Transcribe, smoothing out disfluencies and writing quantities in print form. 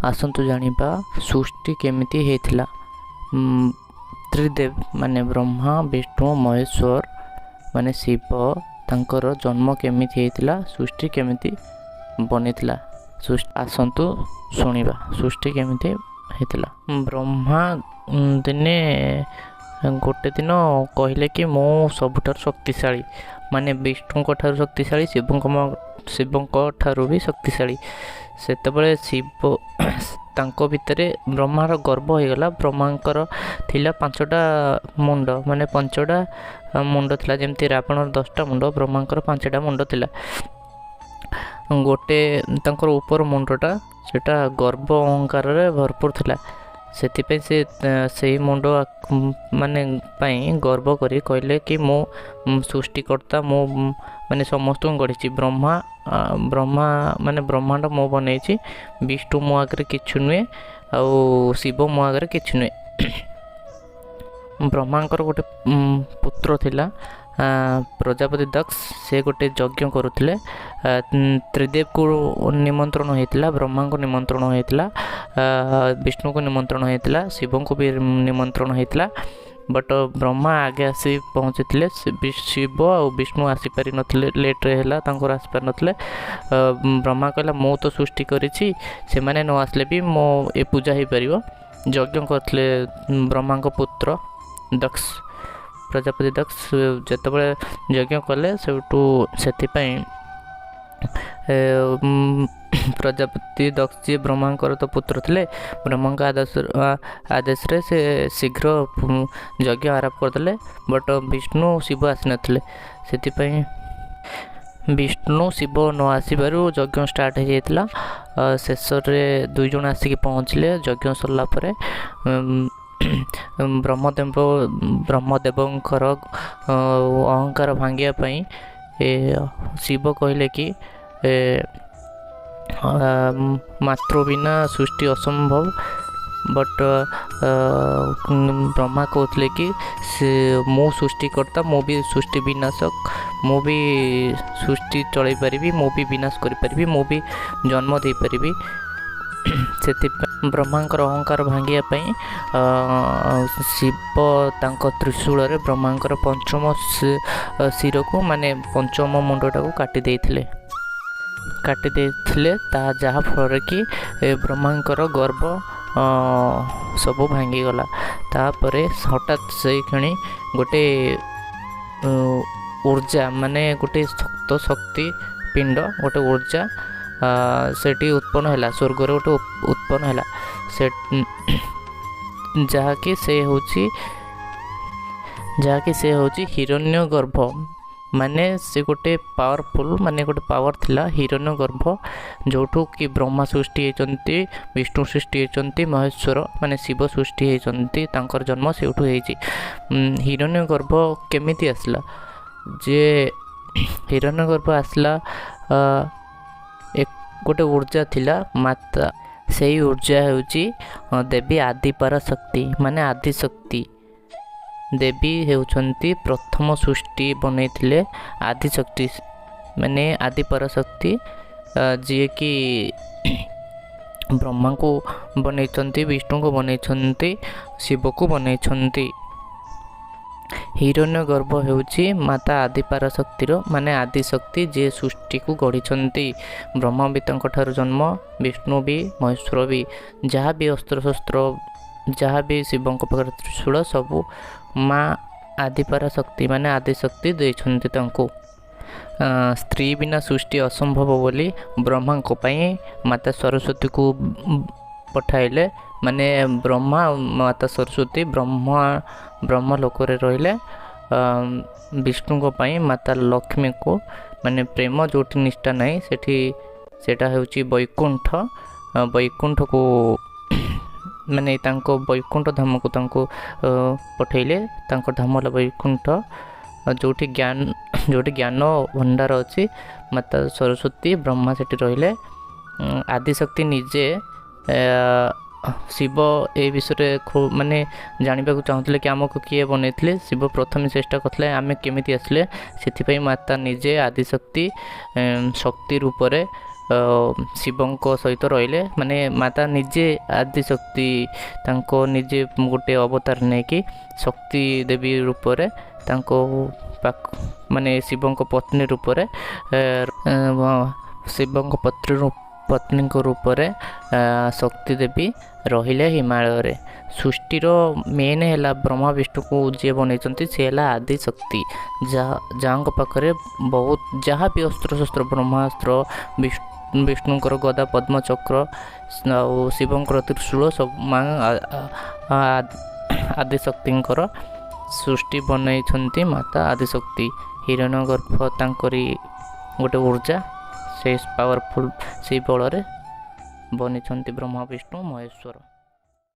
आसतु जानिबा सृष्टि केमिति हेतिला। त्रिदेव माने ब्रह्मा विष्णु महेश्वर माने शिव तांकर जन्म केमिति हेतिला, सृष्टि केमिति बनिथिला। आसतु शुणिबा सृष्टि केमिति हेतिला। ब्रह्मा दिने गोटे दिन कहले कि मो सबुठार शक्तिशाली, माने विष्णु ठारू शक्तिशाली, शिव ठारू भी शक्तिशाली। सेतबेले शिव तांको भितरे ब्रह्मार गर्व हो गला। ब्रह्मांकर थिला 5टा मुंड, माने 5टा मुंड थिला, जेमती रावणर 10टा मुंड, ब्रह्मांकर 5टा मुंड थिला। गोटे तांकर ऊपर मुंडटा सेटा गर्व अहंकार रे भरपूर थिला। सेतिपे से मुंड माने पाई गर्व करी कहले कि मो सृष्टिकर्ता, मो माने समस्त गढ़ी। ब्रह्मा माने ब्रह्मांड मो बनई, विष्णु मो आगे किछु नुहे, आउ शिव मो आगे किछु नुहे। ब्रह्मांकर गोटे पुत्र थिला प्रजापति दक्ष, से गोटे यज्ञ करुले। त्रिदेव को निमंत्रण होता, ब्रह्मा को निमंत्रण होता, विष्णु को निमंत्रण होता, शिव को भी निमंत्रण होता। बट ब्रह्मा आगे आसी पहुँची, शिव और विष्णु आसीपारि नथिले, लेट्रे है आसीपार नथिले। ब्रह्मा कहला मु तो सृष्टि करिछि, से माने न आसले भी मो ए पूजा हो पार। यज्ञ करथिले ब्रह्मा को पुत्र दक्ष, प्रजापति दक्ष जेतबेले यज्ञ कले से प्रजापति दक्ष जी ब्रह्मांकर तो पुत्र थे। ब्रह्मा आदेश रे से शीघ्र यज्ञ आरंभ करदे। बट विष्णु शिव आसी नथिले, सेतिपई विष्णु शिव न आसबार यज्ञ स्टार्ट हो जाता। शेष में 2 जन आसिक पहुँचले। यज्ञ सरला परे ब्रह्मदेवंकर अहंकार भांगिया शिव कहले कि मात्र बिना सृष्टि असंभव। बट ब्रह्मा कहते कि मु सृष्टिकर्ता, मु भी सृष्टि विनाशक, मु भी सृष्टि चलाई पारिबी, मु भी विनाश करि पारिबी, मु भी जन्म दे पारिबी। से ब्रह्मांकर अहंकार भांगिया शिव तांको त्रिशूल रे ब्रह्मांकर 5म शिर को माने 5म मुंडटा को काटी देथिले ता जहा फल कि ब्रह्मांकर गर्व सब भांगी गला। तापरे हठात से खणी गोटे ऊर्जा माने गोटे शक्त शक्ति पिंड, गोटे ऊर्जा सेठी उत्पन्न है, स्वर्ग रे गोटे उत्पन्न है, से जहाँकि से होची हिरण्यगर्भ। माने से गोटे पावरफुल, माने गोटे पावर थिला हिरण्यगर्भ, जोठू कि ब्रह्मा सृष्टि होती, विष्णु सृष्टि होती, महेश्वर माने शिव सृष्टि होती, तांकर जन्म सेठू होईची। हिरण्यगर्भ केमिति आसला? जे हिरण्यगर्भ आसला एक गोटे ऊर्जा थिला माता, से ऊर्जा होची देवी आदिपरा शक्ति, माने आदि शक्ति। देवी हेउछंती प्रथम सृष्टि बनैथिले आदिशक्ति, माने आदिपरा शक्ति, जी कि ब्रह्मा को बनैछंती, विष्णु को बनैछंती, शिव को बनैछंती। हिरण्यगर्भ हेउची माता आदिपरा शक्तिर, माने आदिशक्ति जे सृष्टि को गढ़ी। ब्रह्मा भी तांको ठारू जन्म, विष्णु भी, महेश्वर भी, जहाँ भी अस्त्र शस्त्र, जहाँ भी शिवों पाखरे त्रिशूल, सबू माँ आदिपरा शक्ति माने आदिशक्ति देछंती तांको। स्त्री बिना सृष्टि असंभव बोली ब्रह्मा को पाई माता सरस्वती को पठाइले। माने ब्रह्मा माता सरस्वती ब्रह्म लोक रे रहिले। विष्णु को पाई माता लक्ष्मी को, माने प्रेम जोटी निष्ठा नहीं सेटा हेउची वैकुंठ। वैकुंठ को माने तांको वैकुंठ धाम को तांको पठेले, तांको धाम वैकुंठ, जोटी ज्ञान भंडार अच्छी। माता सरस्वती ब्रह्मा सेठी रहिले। आदिशक्ति निजे शिव ए विषय माने जानवा चाहूले कि आमको किए बनई। शिव प्रथम चेष्टा करते आम केमी आसले, से माता निजे आदिशक्ति शक्ति रूप ଶିବଙ୍କ ସହିତ ରହିଲେ, ମାନେ ମାତା ନିଜେ ଆଦିଶକ୍ତି ତାଙ୍କ ନିଜେ ଗୋଟେ ଅବତାର ନେଇକି ଶକ୍ତି ଦେବୀ ରୂପରେ ତାଙ୍କ ମାନେ ଶିବଙ୍କ ପତ୍ନୀ ରୂପରେ ଶିବଙ୍କ ପତ୍ନୀଙ୍କ ରୂପରେ ଶକ୍ତି ଦେବୀ ରହିଲେ ହିମାଳୟରେ। ସୃଷ୍ଟିର ମେନ୍ ହେଲା ବ୍ରହ୍ମା ବିଷ୍ଣୁକୁ ଯିଏ ବନେଇଛନ୍ତି ସେ ହେଲା ଆଦିଶକ୍ତି, ଯାହାଙ୍କ ପାଖରେ ବହୁତ ଯାହା ବି ଅସ୍ତ୍ରଶସ୍ତ୍ର ବ୍ରହ୍ମାସ୍ତ୍ର, ବିଷ୍ଣୁଙ୍କର ଗଦା ପଦ୍ମଚକ୍ର ଆଉ ଶିବଙ୍କର ତ୍ରିଶୂଳ ସବୁ ଆଦିଶକ୍ତିଙ୍କର ସୃଷ୍ଟି ବନେଇଛନ୍ତି ମାତା ଆଦିଶକ୍ତି। ହିରଣ୍ୟଗର୍ଭ ତାଙ୍କରି ଗୋଟେ ଉର୍ଜା, ସେଇ ପାୱାରଫୁଲ୍, ସେଇ ବଳରେ ବନିଛନ୍ତି ବ୍ରହ୍ମା ବିଷ୍ଣୁ ମହେଶ୍ୱର।